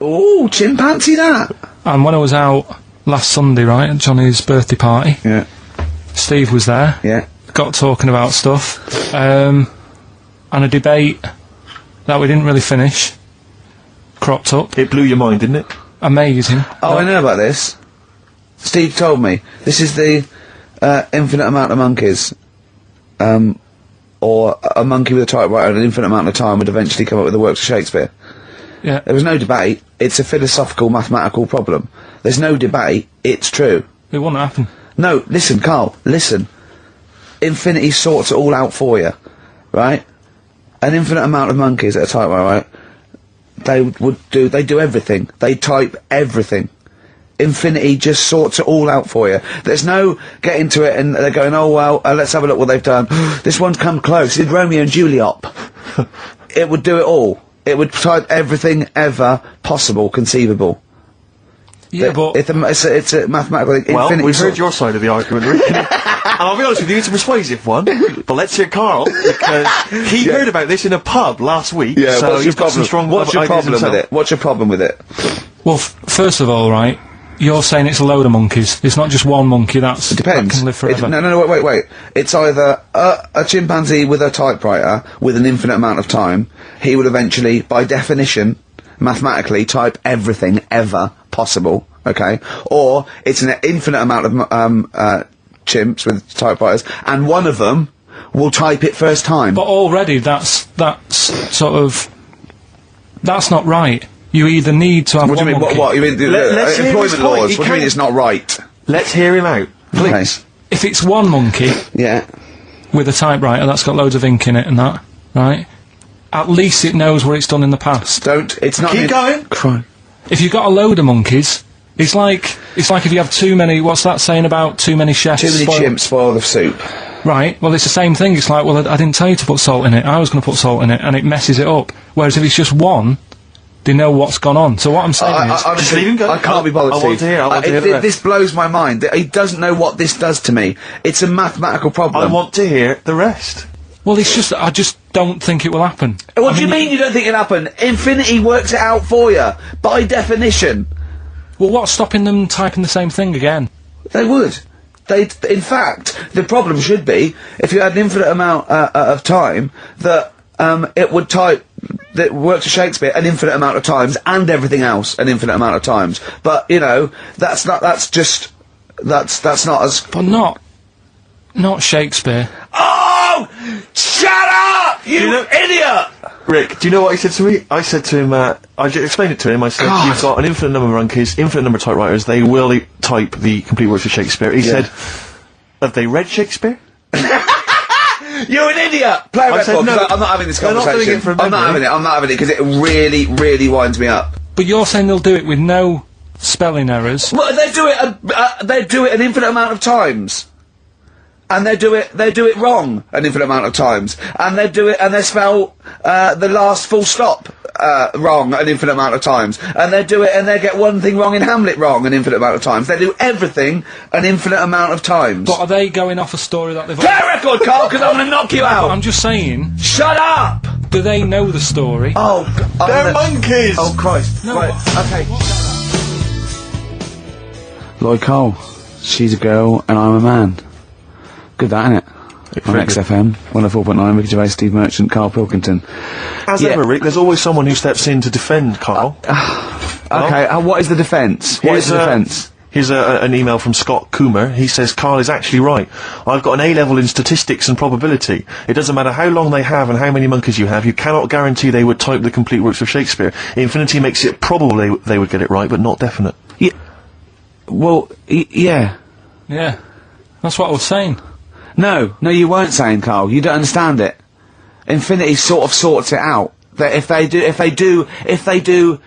Ooh, chimpanzee that. And when I was out last Sunday, right, at Johnny's birthday party, Yeah. Steve was there. Yeah. Got talking about stuff, and a debate that we didn't really finish cropped up. It blew your mind, didn't it? Amazing. Oh, I know about this. Steve told me. This is the infinite amount of monkeys. Or a monkey with a typewriter and an infinite amount of time would eventually come up with the works of Shakespeare. Yeah. There was no debate. It's a philosophical, mathematical problem. There's no debate. It's true. It wouldn't happen. No, listen, Carl, listen. Infinity sorts it all out for you, right? An infinite amount of monkeys at a typewriter, right? They do everything. They type everything. Infinity just sorts it all out for you. There's no getting to it and they're going, oh well, let's have a look what they've done. This one's come close. Did Romeo and Juliet? It would do it all. It would type everything ever possible, conceivable. Yeah, but it's a mathematical thing. Well, Infinity we've heard sort- your side of the argument, Rick. And I'll be honest with you, it's a persuasive one. But let's hear Carl, because he heard about this in a pub last week, Yeah, so what's he's your got problem? some strong What's your ideas problem with himself. it? What's your problem with it? well, first of all, right, you're saying it's a load of monkeys. It's not just one monkey. That Depends. can live forever. No, wait. It's either a chimpanzee with a typewriter with an infinite amount of time. He would eventually, by definition, mathematically, type everything ever possible. Okay, or it's an infinite amount of chimps with typewriters, and one of them will type it first time. But already, that's not right. You either need to have What do one you mean? monkey. What? You mean let's hear his employment point. laws? He What do you mean can't- it's not right? Let's hear him out, please. If it's one monkey Yeah. with a typewriter that's got loads of ink in it and that, right? At least it knows what it's done in the past. It's not. Keep going. Crime. If you've got a load of monkeys, it's like if you have too many. What's that saying about too many chefs? Too many chimps spoil the soup. Right. Well, it's the same thing. It's like, well, I didn't tell you to put salt in it. I was going to put salt in it, and it messes it up. Whereas if it's just one, they know what's gone on. So what I'm saying is, honestly, Just leave him go. I can't be bothered. I want Steve. to hear, I want to hear the rest. This blows my mind. He doesn't know what this does to me. It's a mathematical problem. I want to hear the rest. well, it's just I just don't think it will happen. What do you mean you don't think it'll happen? Infinity works it out for you by definition. Well, what's stopping them typing the same thing again? They would. In fact, the problem should be if you had an infinite amount of time that it would type the works of Shakespeare an infinite amount of times and everything else an infinite amount of times. But you know, that's not as. But not Shakespeare. Oh! Shut up, you idiot! Rick, do you know what he said to me? I said to him, I explained it to him, I said, God. you've got an infinite number of monkeys, infinite number of typewriters, they will type the complete works of Shakespeare. He said, have they read Shakespeare? You're an idiot! Play a I said record, 'cause no. I'm not having this They're not conversation. doing it from I'm not memory. having it, because it really, really winds me up. But you're saying they'll do it with no spelling errors. Well, they do it an infinite amount of times. And they do it wrong an infinite amount of times. And they spell the last full stop wrong an infinite amount of times. And they do it and they get one thing wrong in Hamlet wrong an infinite amount of times. They do everything an infinite amount of times. But are they going off a story that they've... Play a record, Carl, because I'm going to knock you out! I'm just saying, Shut up! do they know the story? Oh, They're monkeys! Oh, Christ. No. Right, okay. Lloyd Cole. She's a girl and I'm a man. Good that, innit? On very good. XFM, 104.9, Ricky Gervais, Steve Merchant, Carl Pilkington. As Yeah. ever, Rick, there's always someone who steps in to defend Carl. Okay, what is the defence? What is the defence? Here's an email from Scott Coomer. He says, Carl is actually right. I've got an A-level in statistics and probability. It doesn't matter how long they have and how many monkeys you have, you cannot guarantee they would type the complete works of Shakespeare. Infinity makes it probable they would get it right, but not definite. Yeah. Well, yeah. Yeah. That's what I was saying. No, you weren't saying, Carl. You don't understand it. Infinity sort of sorts it out. That if they do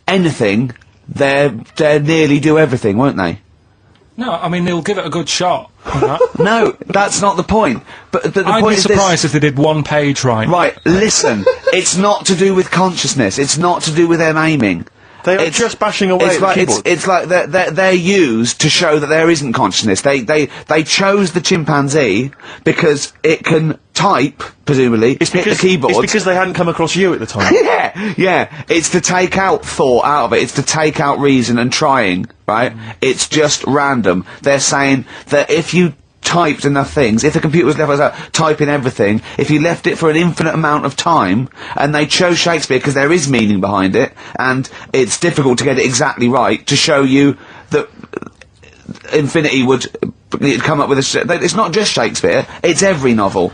anything, they nearly do everything, won't they? No, I mean, they'll give it a good shot. on that. No, that's not the point. But the I'd point be is surprised if they did one page right. Right, listen. It's not to do with consciousness. It's not to do with them aiming. They are just bashing away at the keyboard. It's like they're used to show that there isn't consciousness. They chose the chimpanzee because it can type, presumably, hit the keyboard. It's because they hadn't come across you at the time. Yeah. It's to take out thought out of it. It's to take out reason and trying, right? It's just random. They're saying that if you typed enough things, if the computer was left out typing everything, if you left it for an infinite amount of time, and they chose Shakespeare because there is meaning behind it, and it's difficult to get it exactly right, to show you that infinity would come up with it's not just Shakespeare, it's every novel.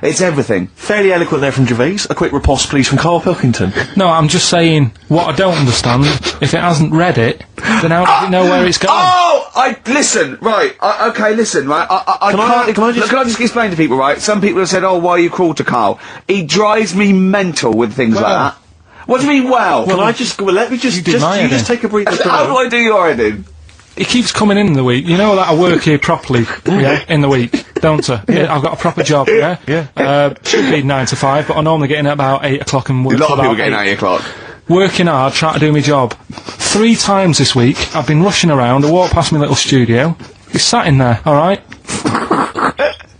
It's everything. Fairly eloquent there from Gervais. A quick riposte, please, from Carl Pilkington. No, I'm just saying, what I don't understand, if it hasn't read it, then how does it know where it's gone? Listen, right, listen, right, Can I just explain to people, right? Some people have said, oh, why are you cruel to Carl? He drives me mental with things like that. What do you mean, well? Let me just take a breather. How do I do your editing? It keeps coming in the week. You know that I work here properly, in the week, don't I? Yeah, I've got a proper job, should be 9 to 5, but I normally get in at about 8 o'clock and work A lot of till people about getting 8 o'clock. Working hard, trying to do my job. 3 times this week, I've been rushing around, I walked past my little studio, he's sat in there, alright?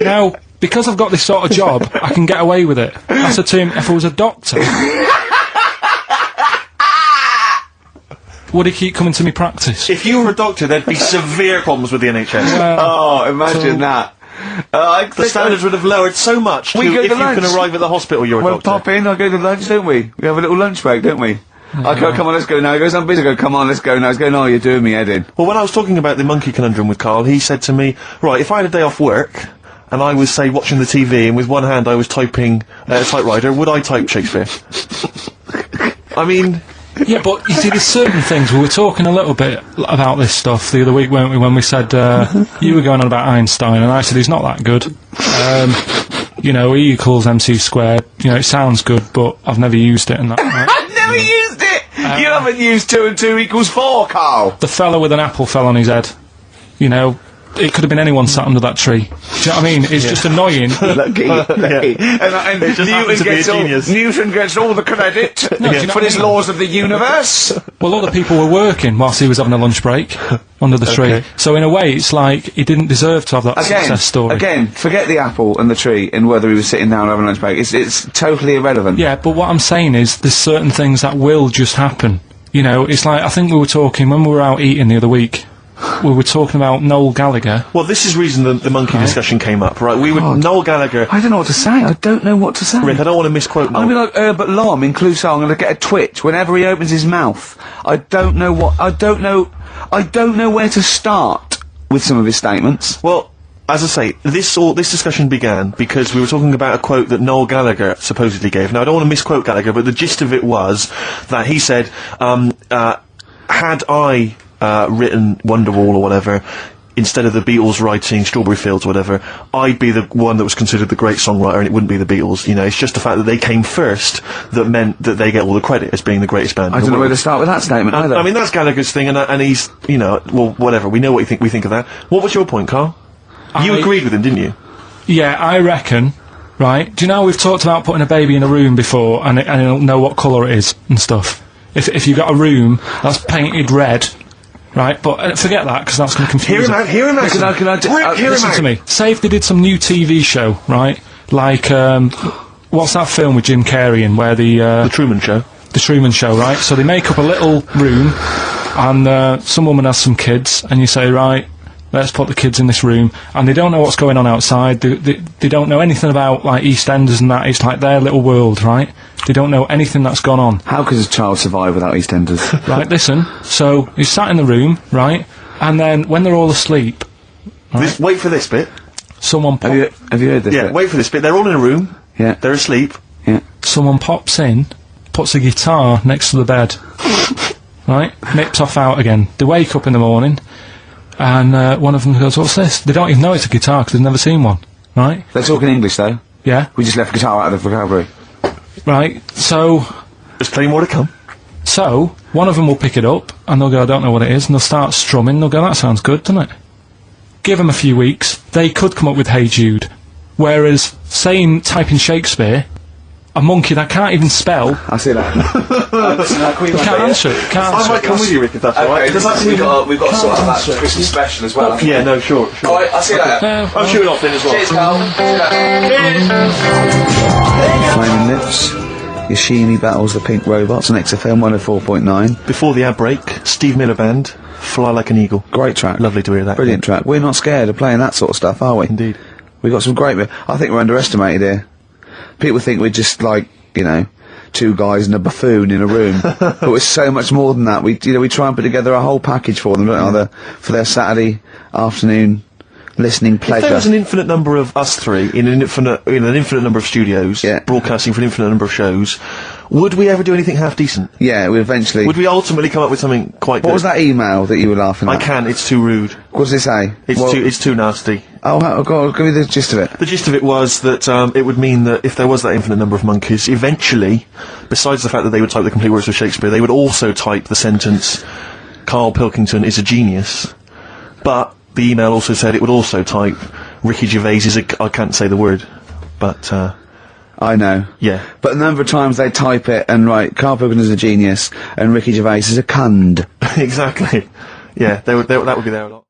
Now, because I've got this sort of job, I can get away with it. I said to him, if I was a doctor, would he keep coming to me practice? If you were a doctor, there'd be severe problems with the NHS. Imagine that. The standards would have lowered so much if you can arrive at the hospital, you're a doctor. We'll pop in, I'll go to lunch, don't we? We have a little lunch break, don't we? I go, come on, let's go now. He goes, I'm busy. I go, come on, let's go now. He's going, oh, you're doing me head in. Well, when I was talking about the monkey conundrum with Carl, he said to me, right, if I had a day off work, and I was, say, watching the TV, and with one hand I was typing a typewriter, would I type Shakespeare? I mean... Yeah, but you see, there's certain things. We were talking a little bit about this stuff the other week, weren't we, when we said, you were going on about Einstein, and I said he's not that good. You know, E equals MC squared, you know, it sounds good, but I've never used it and that. Right? I've never used it! You haven't used 2 and 2 equals 4, Carl! The fella with an apple fell on his head. You know, it could have been anyone sat under that tree. Do you know what I mean? It's just annoying. Lucky. And Newton gets all the credit for his laws of the universe. Well, other people were working whilst he was having a lunch break under the tree. So in a way, it's like he didn't deserve to have that success story. Again, forget the apple and the tree and whether he was sitting down having a lunch break. It's totally irrelevant. Yeah, but what I'm saying is there's certain things that will just happen. You know, it's like, I think we were talking, when we were out eating the other week, we were talking about Noel Gallagher. Well, this is the reason the monkey discussion came up, right? Noel Gallagher... I don't know what to say. I don't know what to say. Rick, I don't want to misquote Noel. I'm going to be like Herbert Lom in Clouseau. I'm going to get a twitch whenever he opens his mouth. I don't know where to start with some of his statements. Well, as I say, this discussion began because we were talking about a quote that Noel Gallagher supposedly gave. Now, I don't want to misquote Gallagher, but the gist of it was that he said, had I... written Wonderwall or whatever, instead of the Beatles writing Strawberry Fields or whatever, I'd be the one that was considered the great songwriter and it wouldn't be the Beatles. You know, it's just the fact that they came first that meant that they get all the credit as being the greatest band. I don't know where to start with that statement either. I mean, that's Gallagher's thing, and he's, you know, well, whatever. We know what we think of that. What was your point, Carl? You agreed with him, didn't you? Yeah, I reckon. Right? Do you know we've talked about putting a baby in a room before and it'll know what colour it is and stuff? If you've got a room that's painted red. Right, but forget that, because that's going to confuse him. Hear him out. Listen to me. Say if they did some new TV show, right? Like, what's that film with Jim Carrey in, where The Truman Show. The Truman Show, right? So they make up a little room, and some woman has some kids, and you say, right, let's put the kids in this room, and they don't know what's going on outside. They don't know anything about, like, EastEnders and that. It's like their little world, right? They don't know anything that's gone on. How could a child survive without EastEnders? Right, listen. So, he's sat in the room, right? And then, when they're all asleep... Right, wait for this bit. Someone have you heard this bit? Wait for this bit. They're all in a room. Yeah. They're asleep. Yeah. Someone pops in, puts a guitar next to the bed. Right? Nips off out again. They wake up in the morning, and one of them goes, what's this? They don't even know it's a guitar, because they've never seen one. Right? They're talking English, though. Yeah. We just left guitar out of the vocabulary. Right, so... There's plenty more to come. So, one of them will pick it up, and they'll go, I don't know what it is, and they'll start strumming, they'll go, that sounds good, doesn't it? Give them a few weeks, they could come up with Hey Jude. Whereas, typing Shakespeare, a monkey that can't even spell. I see that. Listen, Can't answer it. Can't I answer might it. come with you, Rick, if that's all right. we've got to sort out that Christmas special as well. Yeah, no, sure. Alright, I'll see you later. I'm shooting off then as well. Cheers, pal. Flaming Lips. Yoshimi battles the Pink Robots on XFM 104.9. Before the ad break, Steve Miller Band, Fly Like an Eagle. Great track. Lovely to hear that. Brilliant track. We're not scared of playing that sort of stuff, are we? Indeed. We've got some great... I think we're underestimated here. People think we're just like, you know, two guys and a buffoon in a room. But we're so much more than that. We try and put together a whole package for them, don't we? For their Saturday afternoon listening pleasure. If there was an infinite number of us three in an infinite number of studios, broadcasting for an infinite number of shows, would we ever do anything half decent? Yeah, we eventually... Would we ultimately come up with something quite good? What was that email that you were laughing at? I can't, it's too rude. What does it say? It's too nasty. Oh, go on, give me the gist of it. The gist of it was that it would mean that if there was that infinite number of monkeys, eventually, besides the fact that they would type the complete works of Shakespeare, they would also type the sentence, Carl Pilkington is a genius. But the email also said it would also type, Ricky Gervais is a... I can't say the word, but... I know. Yeah. But the number of times they type it and write, Carl Pilkington is a genius, and Ricky Gervais is a cund. Exactly. Yeah, that would be there a lot.